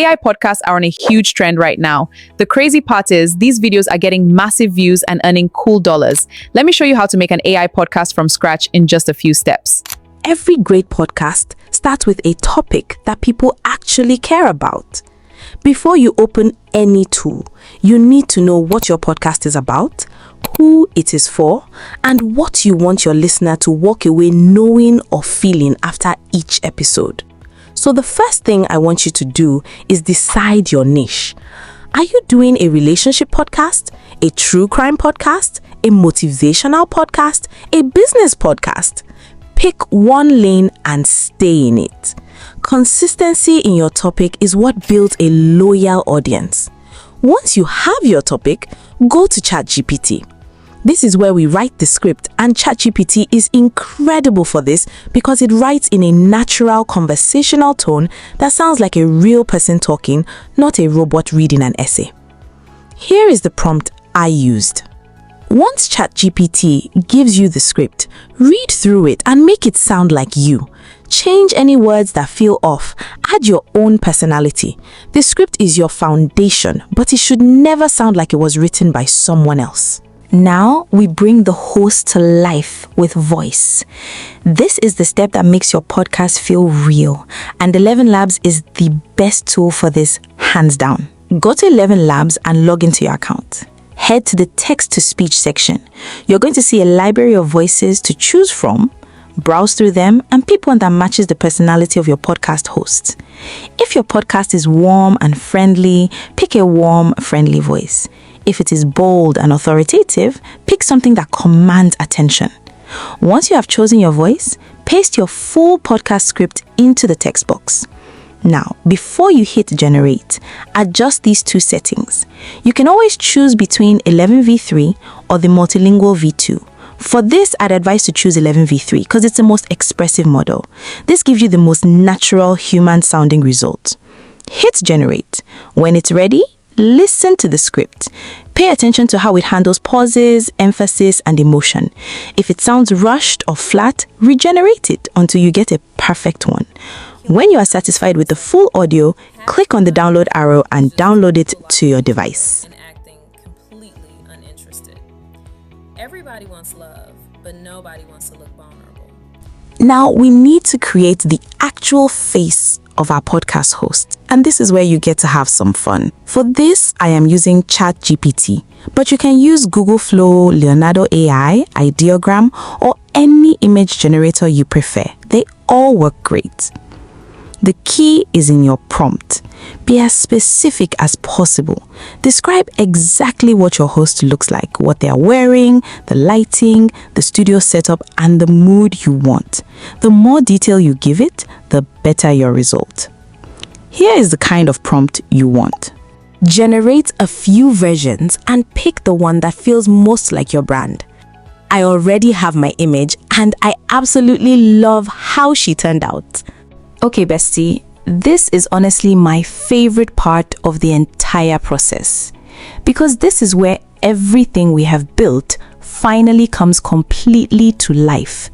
AI podcasts are on a huge trend right now. The crazy part is these videos are getting massive views and earning cool dollars. Let me show you how to make an AI podcast from scratch in just a few steps. Every great podcast starts with a topic that people actually care about. Before you open any tool, you need to know what your podcast is about, who it is for, and what you want your listener to walk away knowing or feeling after each episode. So the first thing I want you to do is decide your niche. Are you doing a relationship podcast, a true crime podcast, a motivational podcast, a business podcast? Pick one lane and stay in it. Consistency in your topic is what builds a loyal audience. Once you have your topic, go to ChatGPT. This is where we write the script, and ChatGPT is incredible for this because it writes in a natural conversational tone that sounds like a real person talking, not a robot reading an essay. Here is the prompt I used. Once ChatGPT gives you the script, read through it and make it sound like you. Change any words that feel off. Add your own personality. The script is your foundation, but it should never sound like it was written by someone else. Now we bring the host to life with voice. This is the step that makes your podcast feel real, and ElevenLabs is the best tool for this, hands down. Go to ElevenLabs and log into your account. Head to the text-to-speech section. You're going to see a library of voices to choose from. Browse through them and pick one that matches the personality of your podcast host. If your podcast is warm and friendly, pick a warm, friendly voice. If it is bold and authoritative, pick something that commands attention. Once you have chosen your voice, paste your full podcast script into the text box. Now, before you hit generate, adjust these two settings. You can always choose between 11v3 or the multilingual v2. For this, I'd advise to choose 11v3 because it's the most expressive model. This gives you the most natural human-sounding result. Hit generate. When it's ready, listen to the script. Pay attention to how it handles pauses, emphasis, and emotion. If it sounds rushed or flat, regenerate it until you get a perfect one. When you are satisfied with the full audio, click on the download arrow and download it to your device. And acting completely uninterested. Everybody wants love, but nobody wants to look vulnerable. Now we need to create the actual face of our podcast host, and this is where you get to have some fun. For this, I am using ChatGPT, but you can use Google Flow, Leonardo AI, Ideogram, or any image generator you prefer. They all work great. The key is in your prompt. Be as specific as possible. Describe exactly what your host looks like, what they are wearing, the lighting, the studio setup, and the mood you want. The more detail you give it, the better your result. Here is the kind of prompt you want. Generate a few versions and pick the one that feels most like your brand. I already have my image and I absolutely love how she turned out. Okay, Bestie, this is honestly my favorite part of the entire process because this is where everything we have built finally comes completely to life.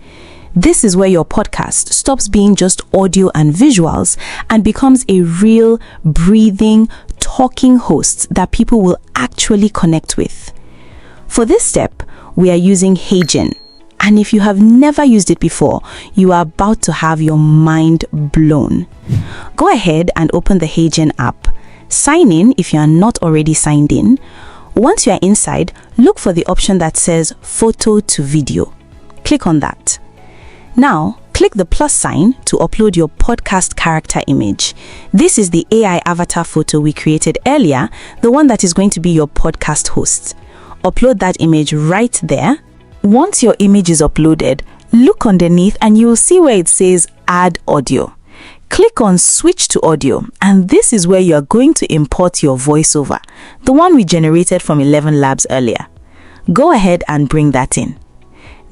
This is where your podcast stops being just audio and visuals and becomes a real, breathing, talking host that people will actually connect with. For this step, we are using HeyGen. And if you have never used it before, you are about to have your mind blown. Go ahead and open the HeyGen app. Sign in if you are not already signed in. Once you are inside, look for the option that says photo to video. Click on that. Now, click the plus sign to upload your podcast character image. This is the AI avatar photo we created earlier, the one that is going to be your podcast host. Upload that image right there. Once your image is uploaded, look underneath and you will see where it says Add Audio. Click on Switch to Audio, and this is where you are going to import your voiceover, the one we generated from ElevenLabs earlier. Go ahead and bring that in.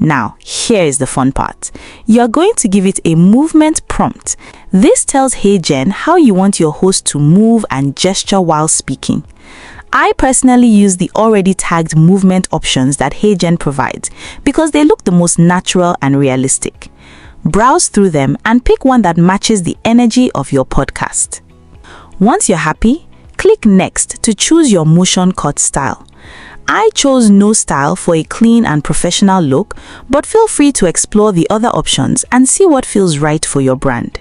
Now, here is the fun part. You are going to give it a movement prompt. This tells HeyGen how you want your host to move and gesture while speaking. I personally use the already tagged movement options that HeyGen provides because they look the most natural and realistic. Browse through them and pick one that matches the energy of your podcast. Once you're happy, click Next to choose your motion cut style. I chose no style for a clean and professional look, but feel free to explore the other options and see what feels right for your brand.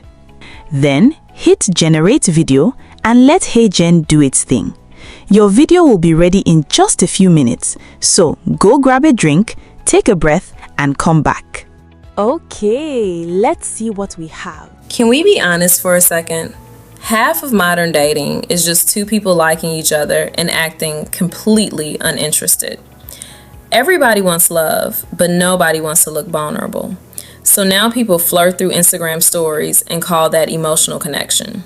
Then, hit Generate Video and let HeyGen do its thing. Your video will be ready in just a few minutes, so go grab a drink, take a breath, and come back. Okay, let's see what we have. Can we be honest for a second? Half of modern dating is just two people liking each other and acting completely uninterested. Everybody wants love, but nobody wants to look vulnerable. So now people flirt through Instagram stories and call that emotional connection.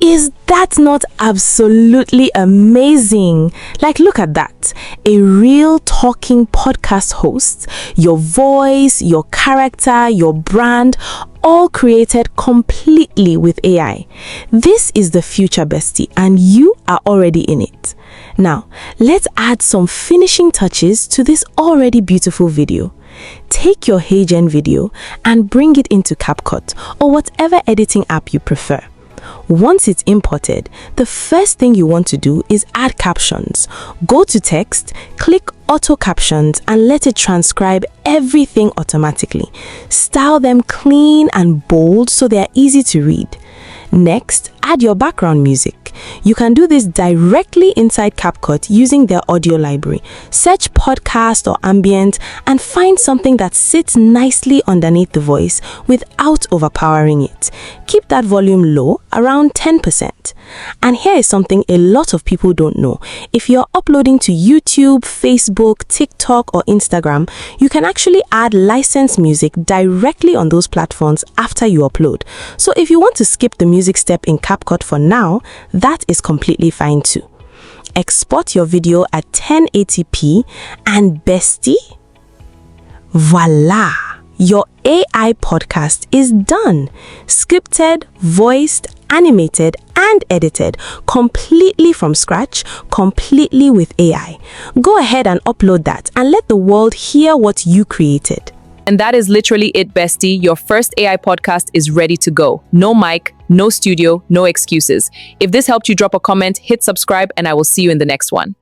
Is that not absolutely amazing? Like, look at that. A real talking podcast host, your voice, your character, your brand, all created completely with AI. This is the future, bestie, and you are already in it. Now, let's add some finishing touches to this already beautiful video. Take your HeyGen video and bring it into CapCut or whatever editing app you prefer. Once it's imported, the first thing you want to do is add captions. Go to text, click auto captions and let it transcribe everything automatically. Style them clean and bold so they are easy to read. Next, add your background music. You can do this directly inside CapCut using their audio library. Search podcast or ambient and find something that sits nicely underneath the voice without overpowering it. Keep that volume low, around 10%. And here is something a lot of people don't know. If you're uploading to YouTube, Facebook, TikTok, or Instagram, you can actually add licensed music directly on those platforms after you upload. So if you want to skip the music step in CapCut for now, that is completely fine too. Export your video at 1080p and bestie, voila! Your AI podcast is done. Scripted, voiced, animated, and edited completely from scratch, completely with AI. Go ahead and upload that and let the world hear what you created. And that is literally it, bestie. Your first AI podcast is ready to go. No mic, no studio, no excuses. If this helped you, drop a comment, hit subscribe, and I will see you in the next one.